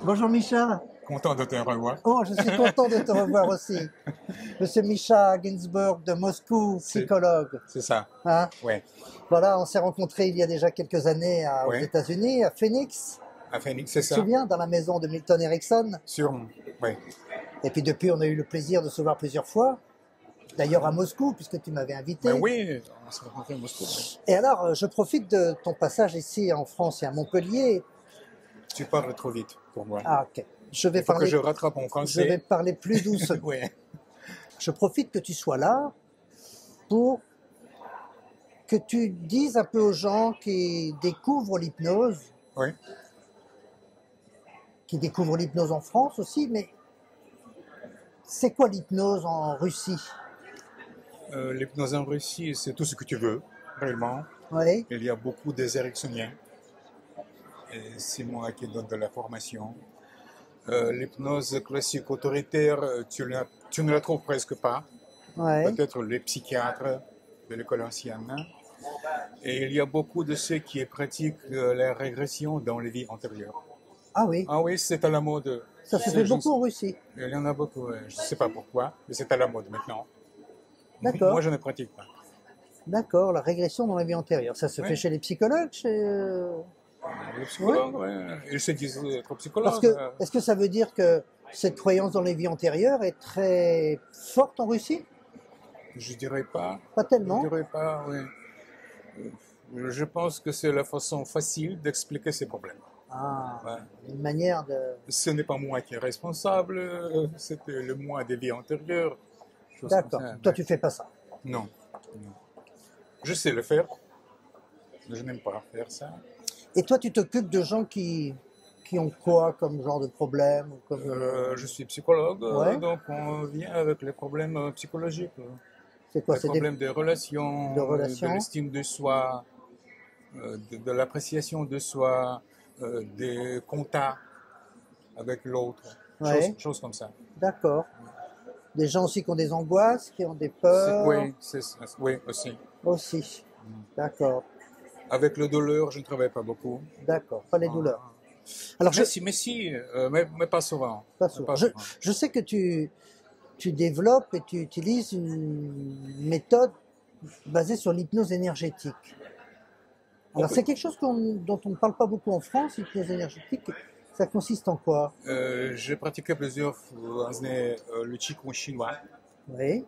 Bonjour Micha. Content de te revoir. Oh, je suis content de te revoir aussi. Monsieur Micha Ginsburg de Moscou, psychologue. C'est ça. Hein? Ouais. Voilà, on s'est rencontrés il y a déjà quelques années aux Ouais. États-Unis, à Phoenix. À Phoenix, c'est Tu te ça. souviens, dans la maison de Milton Erickson. Sûrement. Oui. Et puis depuis, on a eu le plaisir de se voir plusieurs fois. D'ailleurs à Moscou, puisque tu m'avais invité. Ben oui, on s'est rencontrés à Moscou. Oui. Et alors, je profite de ton passage ici en France et à Montpellier. Tu parles trop vite pour moi. Ah, ok. Je vais Il faut parler. que je rattrape mon Je français. vais parler plus doucement. Oui. Je profite que tu sois là pour que tu dises un peu aux gens qui découvrent l'hypnose, Oui. qui découvrent l'hypnose en France aussi, mais c'est quoi l'hypnose en Russie? L'hypnose en Russie, c'est tout ce que tu veux, réellement. Oui, Il y a beaucoup des ericksoniens. Et c'est moi qui donne de la formation. L'hypnose classique autoritaire, tu ne la trouves presque pas. ouais. Peut-être les psychiatres de l'école ancienne. Et il y a beaucoup de ceux qui pratiquent la régression dans les vies antérieures. Ah oui, Ah oui, c'est à la mode. ça se fait beaucoup en Russie. Il y en a beaucoup, ouais. Je ne sais pas pourquoi, mais c'est à la mode maintenant. D'accord. Moi, je ne pratique pas. D'accord, la régression dans la vie antérieure. Ça se Oui. fait chez les psychologues, Les psychologues, ouais, ils se disent être psychologues. Parce que, est-ce que ça veut dire que cette croyance dans les vies antérieures est très forte en Russie? Je dirais pas. Pas tellement. Je dirais pas, oui. Je pense que c'est la façon facile d'expliquer ces problèmes. Ah, Ouais. une manière de... Ce n'est pas moi qui est responsable, c'était le moi des vies antérieures. Choses D'accord. comme ça, Toi, ouais. tu fais pas ça. Non. Non. Je sais le faire, mais je n'aime pas faire ça. Et toi, tu t'occupes de gens qui ont quoi comme genre de problème ou comme, Je suis psychologue, Ouais. donc on vient avec les problèmes psychologiques. c'est quoi? Les C'est problèmes de relations, de relations. de l'estime de soi, de l'appréciation de soi, des contacts avec l'autre, Ouais. choses comme ça. D'accord. Des gens aussi qui ont des angoisses, qui ont des peurs Oui, oui, aussi. aussi. D'accord. Avec le douleur, je ne travaille pas beaucoup. D'accord. Pas les douleurs. Alors, Mais si, mais pas souvent. pas souvent. Je sais que tu développes et tu utilises une méthode basée sur l'hypnose énergétique. Alors, c'est quelque chose dont on ne parle pas beaucoup en France, l'hypnose énergétique. Ça consiste en quoi? J'ai pratiqué plusieurs années le Qigong chinois. Oui.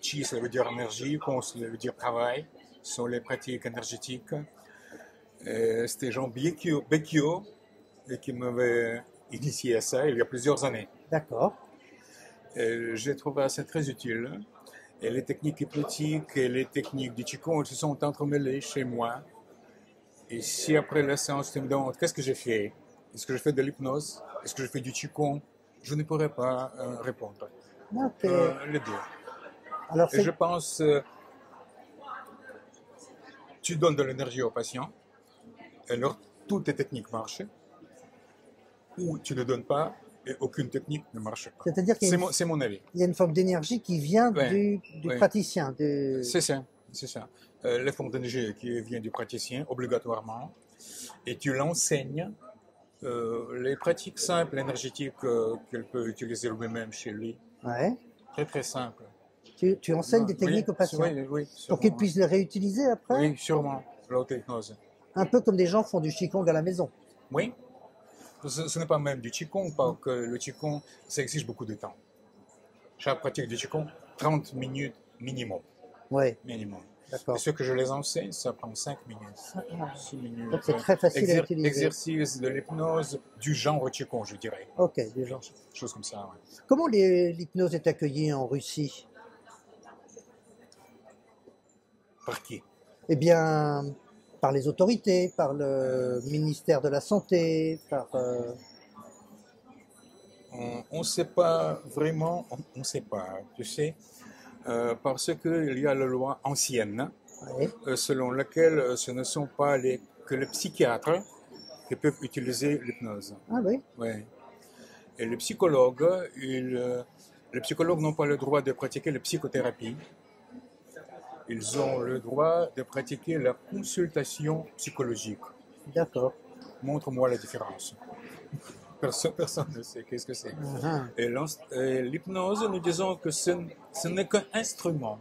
Qi, ça veut dire énergie, Kong, ça veut dire travail. Ce sont les pratiques énergétiques. C'était Jean Becchio qui m'avait initié à ça il y a plusieurs années. D'accord. J'ai trouvé ça très utile. Et les techniques hypnotiques et les techniques du Qigong se sont entremêlées chez moi. Et si après la séance, tu me demandes qu'est-ce que j'ai fait, est-ce que je fais de l'hypnose, est-ce que je fais du Qigong, je ne pourrais pas répondre. Ok. Les deux. Alors, Et je pense, tu donnes de l'énergie aux patients, et alors toutes tes techniques marchent, ou tu ne donnes pas, et aucune technique ne marche pas. c'est-à-dire qu'il y a C'est mon avis. il y a une forme d'énergie qui vient Ouais. du Ouais. praticien. C'est ça, c'est ça. La forme d'énergie qui vient du praticien, obligatoirement, et tu l'enseignes. Les pratiques simples énergétiques qu'elle peut utiliser lui-même chez lui, Ouais. très très simples. Tu enseignes des techniques Oui, aux patients oui, oui, pour sûrement. qu'ils puissent les réutiliser après, Oui, sûrement, l'auto-hypnose. un peu comme des gens font du Qigong à la maison. Oui, ce n'est pas même du Qigong, parce que le Qigong, ça exige beaucoup de temps. Chaque pratique du Qigong, 30 minutes minimum. Oui, Minimum. d'accord. Et ce que je les enseigne, ça prend 5 minutes. 6 minutes. Donc c'est très facile à utiliser. Exercice de l'hypnose du genre Qigong, je dirais. Ok, des gens. Chose comme ça, ouais. Comment l'hypnose est accueillie en Russie? Par qui? Eh bien, par les autorités, par le ministère de la Santé, par... On ne sait pas vraiment, on ne sait pas, tu sais, parce qu'il y a la loi ancienne, Oui. selon laquelle ce ne sont pas que les psychiatres qui peuvent utiliser l'hypnose. Ah oui, Ouais. Et les psychologues n'ont pas le droit de pratiquer la psychothérapie. ils ont le droit de pratiquer la consultation psychologique. D'accord. Montre-moi la différence. Personne ne sait qu'est-ce que c'est. Et l'hypnose, nous disons que ce n'est qu'un instrument.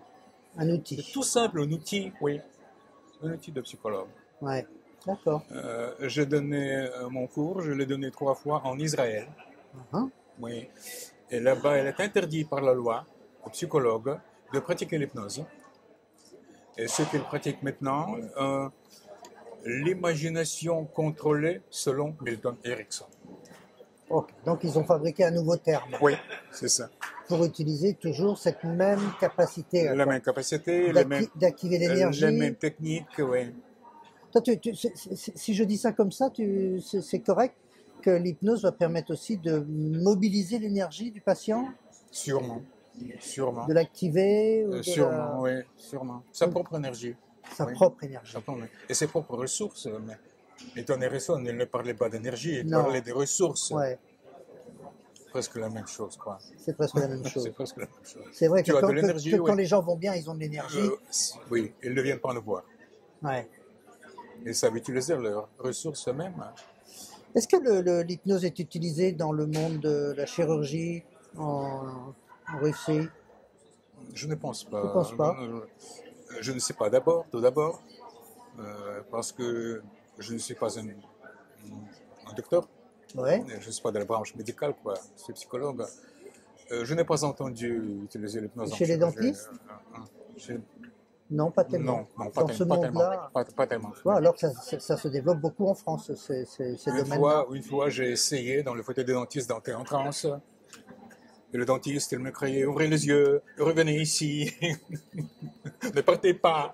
Un outil. C'est tout simple, un outil, oui. Un outil de psychologue. Ouais, d'accord. J'ai donné mon cours, je l'ai donné 3 fois en Israël. Oui. Et là-bas, il est interdit par la loi aux psychologues de pratiquer l'hypnose. Et ceux qui le pratiquent maintenant, l'imagination contrôlée selon Milton Erickson. Okay. Donc ils ont fabriqué un nouveau terme. Oui, c'est ça. Pour utiliser toujours cette même capacité. La même capacité, d'activer l'énergie. Les mêmes techniques, oui. Toi, si je dis ça comme ça, c'est correct que l'hypnose va permettre aussi de mobiliser l'énergie du patient? Sûrement. De l'activer sûrement, oui, sûrement. Sa propre énergie. Sa propre énergie. Et ses propres ressources. Mais Milton Erickson, il ne parlait pas d'énergie, il parlait des ressources. Ouais. Presque la même chose, quoi. C'est presque la même chose. C'est presque la même chose. C'est vrai que quand les gens vont bien, ils ont de l'énergie. Oui, ils ne viennent pas nous voir. Ouais. Ils savent utiliser leurs ressources eux-mêmes. Est-ce que l'hypnose est utilisée dans le monde de la chirurgie en Russie? Je ne pense pas. Je ne pense pas. Je ne sais pas tout d'abord, parce que je ne suis pas un docteur. Ouais. Je ne suis pas de la branche médicale, quoi. Je suis psychologue. Je n'ai pas entendu utiliser l'hypnose. Chez les dentistes? Non, pas tellement. Non, pas dans ce monde-là, pas tellement. Ouais, alors que ça se développe beaucoup en France, ces domaines-là. Une fois, j'ai essayé dans le fauteuil des dentistes d'entrer en transe. Et le dentiste, il me criait, ouvrez les yeux, revenez ici, ne partez pas.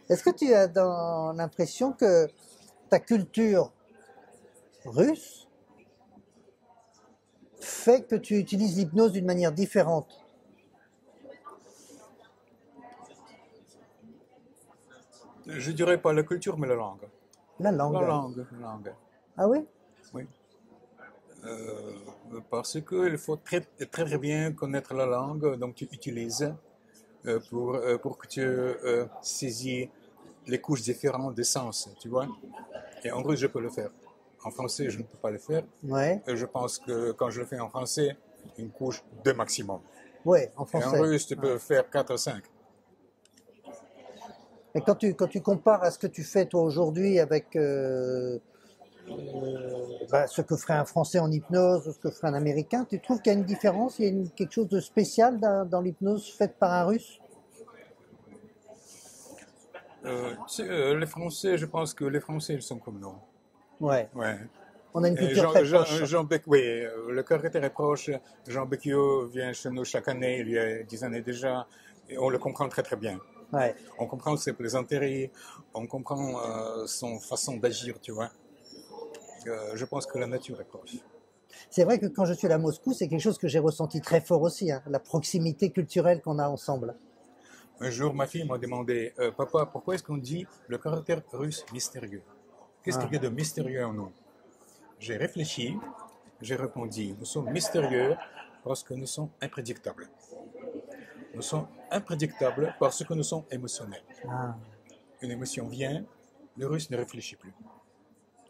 Est-ce que tu as l'impression que ta culture russe fait que tu utilises l'hypnose d'une manière différente? Je dirais pas la culture, mais la langue. La langue. La langue. Ah oui? Oui. Parce qu'il faut très, très bien connaître la langue dont tu utilises pour que tu saisis les couches différentes des sens, tu vois. Et en russe, je peux le faire. En français, je ne peux pas le faire. Ouais. Et je pense que quand je le fais en français, une couche 2 maximum. Oui, en français. Et en russe, tu peux faire 4 ou 5. Et quand tu compares à ce que tu fais toi aujourd'hui avec ce que ferait un Français en hypnose ou ce que ferait un Américain, tu trouves qu'il y a une différence, il y a quelque chose de spécial dans l'hypnose faite par un Russe? Les Français, je pense que les Français, ils sont comme nous. Ouais. On a une culture très proche. Oui, le caractère est proche. Jean Becchio vient chez nous chaque année, il y a 10 années déjà, et on le comprend très très bien. Ouais. On comprend ses plaisanteries, on comprend son façon d'agir, tu vois. Je pense que la nature est proche. C'est vrai que quand je suis allé à Moscou, c'est quelque chose que j'ai ressenti très fort aussi, hein, la proximité culturelle qu'on a ensemble. Un jour, ma fille m'a demandé, papa, pourquoi est-ce qu'on dit le caractère russe mystérieux? Qu'est-ce qu'il y a de mystérieux en nous? J'ai réfléchi, j'ai répondu, nous sommes mystérieux parce que nous sommes imprédictables. Nous sommes imprédictables parce que nous sommes émotionnels. Une émotion vient, le russe ne réfléchit plus.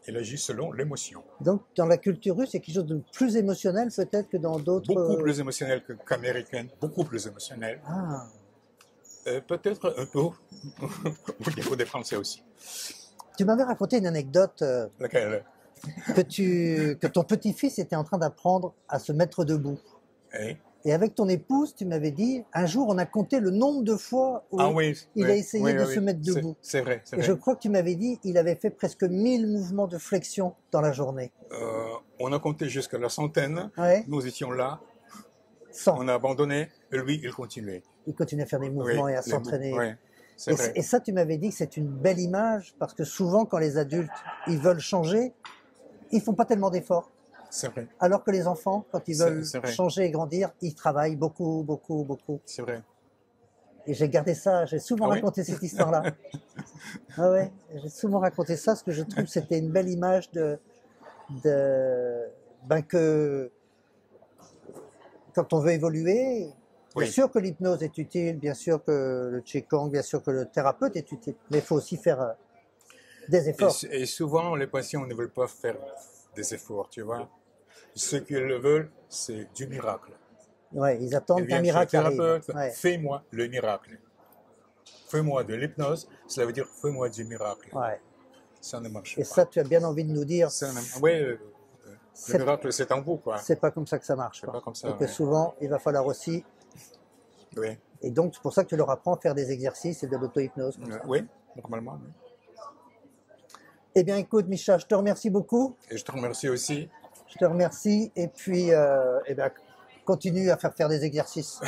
Il agit selon l'émotion. Donc, dans la culture russe, il y a quelque chose de plus émotionnel peut-être que dans d'autres... Beaucoup plus émotionnel qu'américaine, beaucoup plus émotionnel. Peut-être un peu au niveau des Français aussi. Tu m'avais raconté une anecdote Laquelle? que ton petit-fils était en train d'apprendre à se mettre debout. Oui. Et avec ton épouse, tu m'avais dit, un jour, on a compté le nombre de fois où il a essayé de se mettre debout. C'est vrai. Et je crois que tu m'avais dit, il avait fait presque 1000 mouvements de flexion dans la journée. On a compté jusqu'à la centaine. Ouais. Nous étions là. 100. On a abandonné. Et lui, il continuait. Il continuait à faire des mouvements et à s'entraîner. Oui, c'est vrai. Et ça, tu m'avais dit que c'est une belle image, parce que souvent, quand les adultes, ils veulent changer, ils font pas tellement d'efforts. C'est vrai. Alors que les enfants, quand ils veulent changer et grandir, ils travaillent beaucoup. C'est vrai. Et j'ai gardé ça, j'ai souvent raconté cette histoire-là. Ah ouais, j'ai souvent raconté ça, parce que je trouve que c'était une belle image que quand on veut évoluer, Oui. Bien sûr que l'hypnose est utile, bien sûr que le Qigong, bien sûr que le thérapeute est utile, mais il faut aussi faire des efforts. Et souvent, les patients ne veulent pas faire des efforts, tu vois. Ce qu'ils veulent, c'est du miracle. Ouais, ils Ils attendent qu'un viennent chez le miracle arrive. thérapeute, Ouais, fais-moi le miracle. Fais-moi de l'hypnose, cela veut dire fais-moi du miracle. ouais. Ça ne marche Et pas. ça, tu as bien envie de nous dire, Oui, le c'est miracle, c'est en vous, quoi. pas comme ça que ça marche. C'est Quoi. pas comme ça, Et que ouais. souvent, il va falloir aussi. Oui, Et donc, c'est pour ça que tu leur apprends à faire des exercices et de l'auto-hypnose. Comme ça. oui, normalement. Oui. Eh bien, écoute, Micha, je te remercie beaucoup. Et je te remercie aussi. Je te remercie. Et puis, eh bien, continue à faire des exercices.